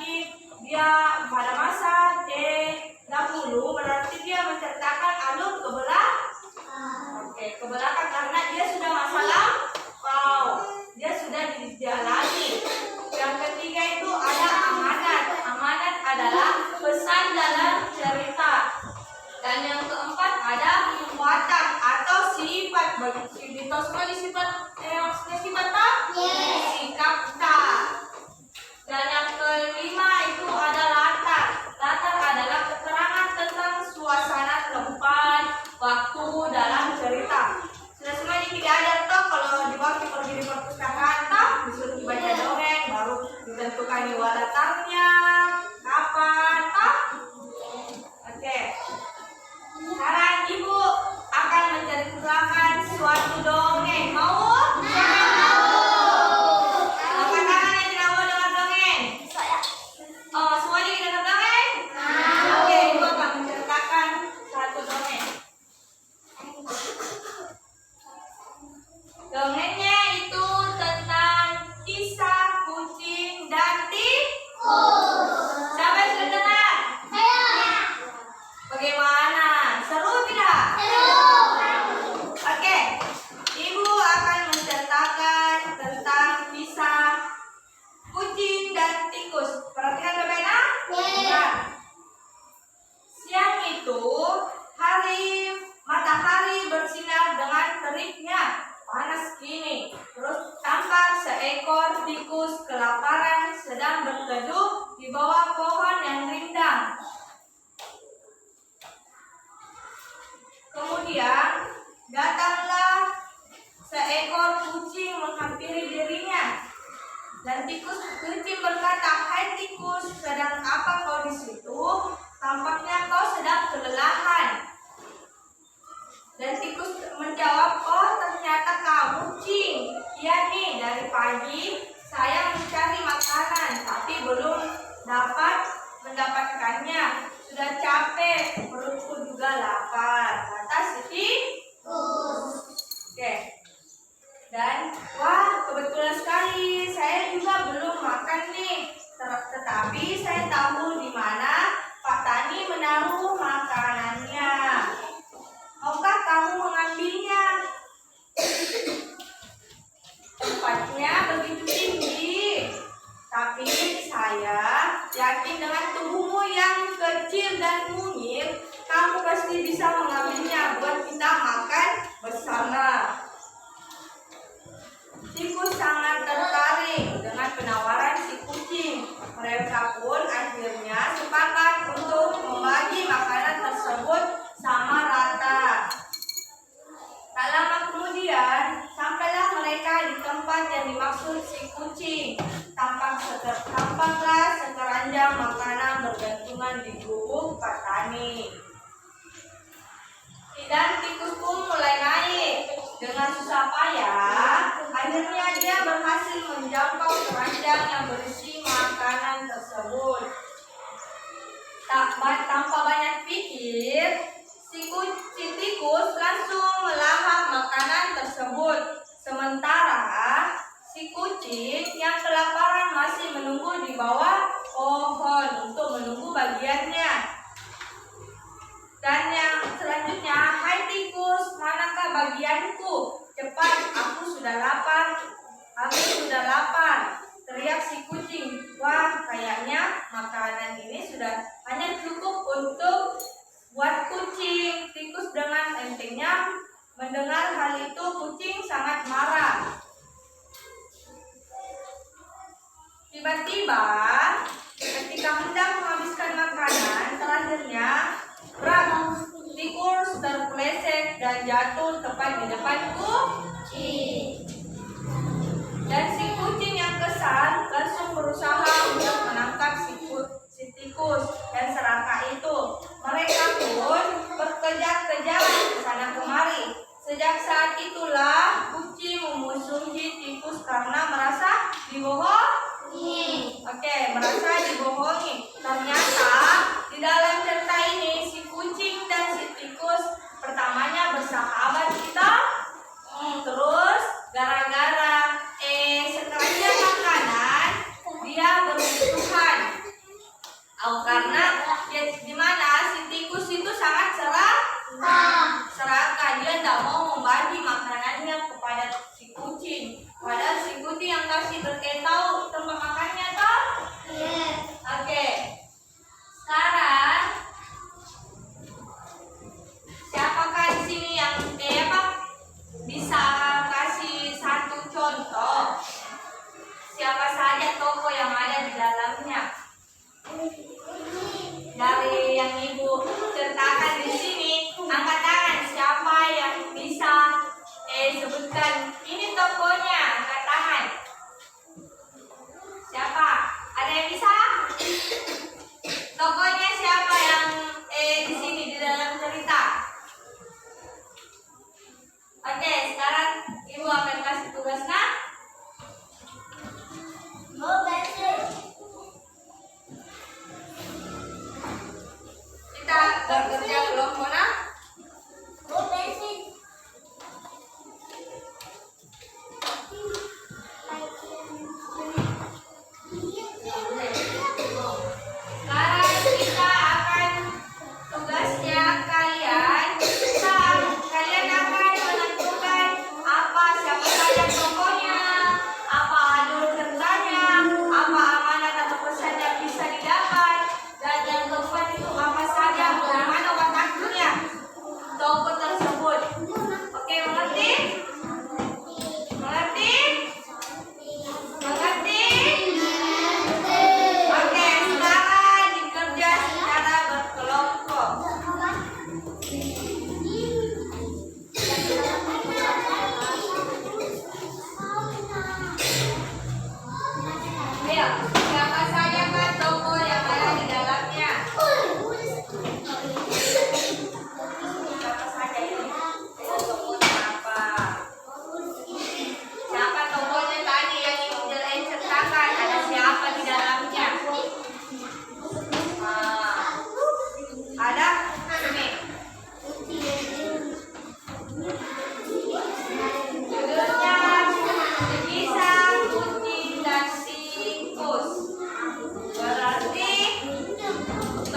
berarti dia pada masa dahulu, berarti dia menceritakan alur ke belakang. Oke, ke belakang karena dia sudah masa lampau, dia sudah dijalani. Yang ketiga itu ada amanat. Amanat adalah pesan dalam cerita. Dan yang keempat ada watak atau sifat. Bagi semua sifat sifat tak? Sikap tak. Dan yang kelima itu ada latar. Latar adalah keterangan tentang suasana, tempat, waktu dalam cerita. Sudah semuanya tidak ada toh kalau waktu pergi di perpustakaan toh disuruh dibaca dongeng baru ditentukan latarnya kapan toh. Oke. Sekarang ibu akan menceritakan suatu dongeng. Mau? Dongengnya itu tentang kisah kucing dan tikus. Siapa yang sudah dengar? Bagaimana? Seru tidak? Oke, ibu akan menceritakan tentang kisah kucing dan tikus. Perhatikan baik-baik. Siang itu matahari bersinar dengan teriknya. Panas kini, terus tampak seekor tikus kelaparan sedang berteduh di bawah pohon yang rindang. Kemudian datanglah seekor kucing menghampiri dirinya. Dan kucing berkata, "Hai tikus, sedang apa kau di situ? Tampaknya kau sedang kelelahan." Dan tikus menjawab, "Oh, ternyata kamu, cing. Iya nih, dari pagi saya mencari makanan, tapi belum dapat mendapatkannya. Sudah capek, perutku juga lapar," kata si tikus. Oke. Dan, wah, kebetulan sekali, saya juga belum makan nih. Tetapi saya tahu di mana Pak Tani menaruh makanannya. Maukah kamu mengambilnya? Tempatnya begitu tinggi. Tapi saya yakin dengan tubuhmu yang kecil dan mungil, kamu pasti bisa mengambilnya buat kita makan bersama. Tikus sangat tertarik dengan penawaran si kucing. Mereka pun akhirnya sepakat untuk membagi makanan tersebut sama rata. Tak lama kemudian, sampailah mereka di tempat yang dimaksud si kucing. Tampaklah sekeranjang makanan bergantungan di gubuk Pak Tani. Dan tikus pun mulai naik. Dengan susah payah, akhirnya dia berhasil menjangkau keranjang yang berisi makanan tersebut. Tanpa banyak pikir, si tikus langsung melahap makanan tersebut. Sementara si kucing yang kelaparan masih menunggu di bawah pohon untuk menunggu bagiannya. Dan yang selanjutnya, "Hai tikus, manakah bagianku? Cepat, aku sudah lapar, teriak si kucing.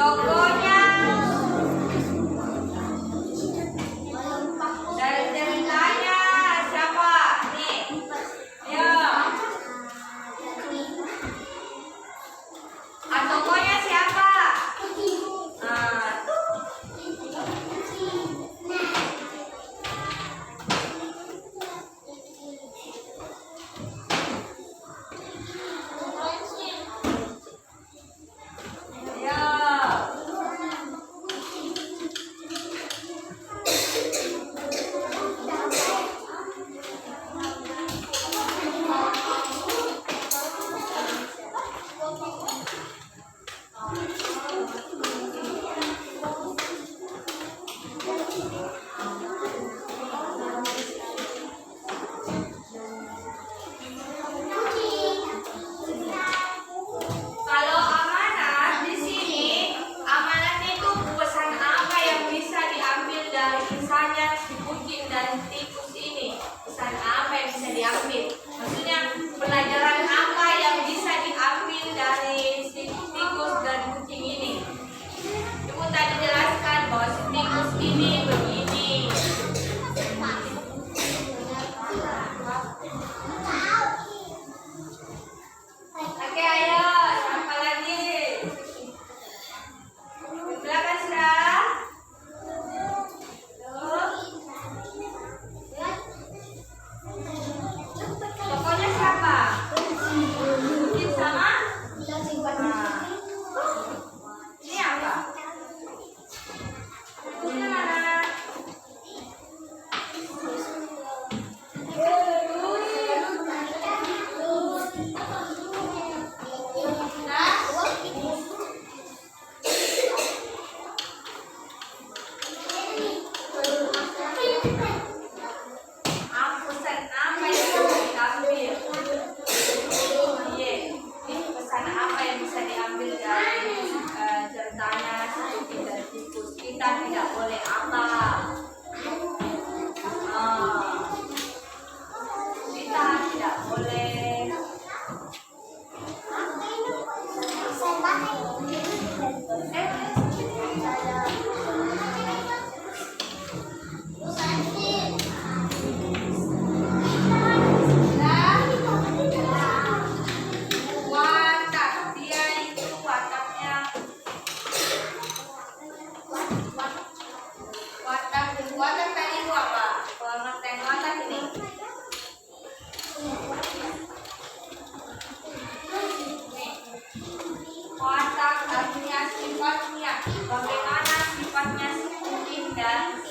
Tokonya dari ceritanya siapa? Nih, ya. Tokonya siapa? Nah, tuh. Kalau amanat di sini, amanat itu pesan apa yang bisa diambil dari kisahnya si kucing dan tikus ini? Pesan apa yang bisa diambil? Maksudnya pelajaran apa yang bisa diambil dari si tikus dan kucing ini? Ibu tadi jelaskan bahwa si tikus ini begini. Oke, ayo, siapa lagi? Silakan sudah. Tokonya siapa? Kucing sama? Ini apa? Kucingnya mana? Pesan apa yang bisa diambil? Iya, ini pesan apa yang bisa diambil dari ceritanya si kucing dan tikus? Kita tidak boleh apa? Kita tidak boleh. Watak, dia itu wataknya. Watak tadi itu apa? Pengertian watak ini. Watak artinya sifatnya. Bagaimana sifatnya si kucing dan